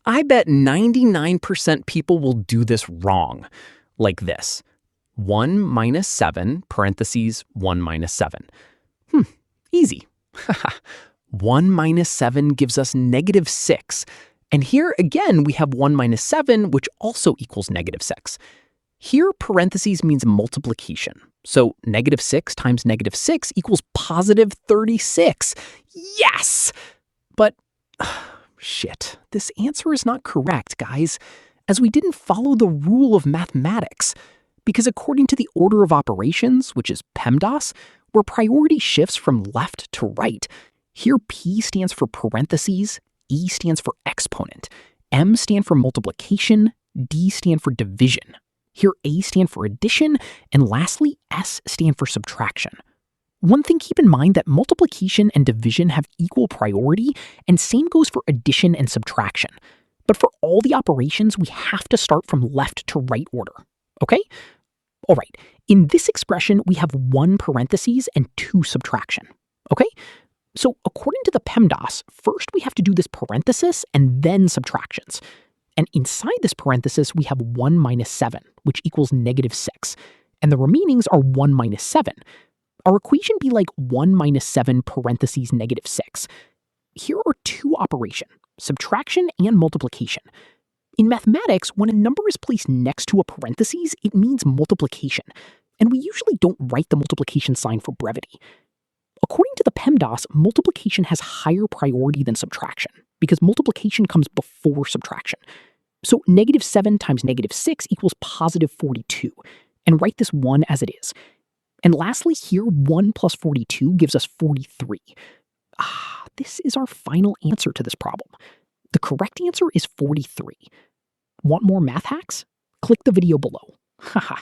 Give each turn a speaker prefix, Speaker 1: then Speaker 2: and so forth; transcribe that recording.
Speaker 1: I bet 99% people will do this wrong, like this. 1 minus 7, parentheses, 1 minus 7. Easy. 1 minus 7 gives us negative 6. And here, again, we have 1 minus 7, which also equals negative 6. Here, parentheses means multiplication. So negative 6 times negative 6 equals positive 36. Yes! But, shit, this answer is not correct, guys, as we didn't follow the rule of mathematics. Because according to the order of operations, which is PEMDAS, where priority shifts from left to right, here P stands for parentheses, E stands for exponent, M stand for multiplication, D stand for division. Here A stand for addition, and lastly, S stand for subtraction. One thing keep in mind that multiplication and division have equal priority, and same goes for addition and subtraction. But for all the operations, we have to start from left to right order, okay? All right, in this expression, we have 1 parentheses and 2 subtraction, okay? So according to the PEMDAS, first we have to do this parenthesis and then subtractions. And inside this parenthesis, we have 1 minus 7, which equals negative 6. And the remainings are 1 minus 7. Our equation be like 1 minus 7 parentheses negative 6. Here are 2 operations, subtraction and multiplication. In mathematics, when a number is placed next to a parentheses, it means multiplication. And we usually don't write the multiplication sign for brevity. According to the PEMDAS, multiplication has higher priority than subtraction, because multiplication comes before subtraction. So negative 7 times negative 6 equals positive 42, and write this 1 as it is. And lastly, here 1 plus 42 gives us 43. This is our final answer to this problem. The correct answer is 43. Want more math hacks? Click the video below. Haha.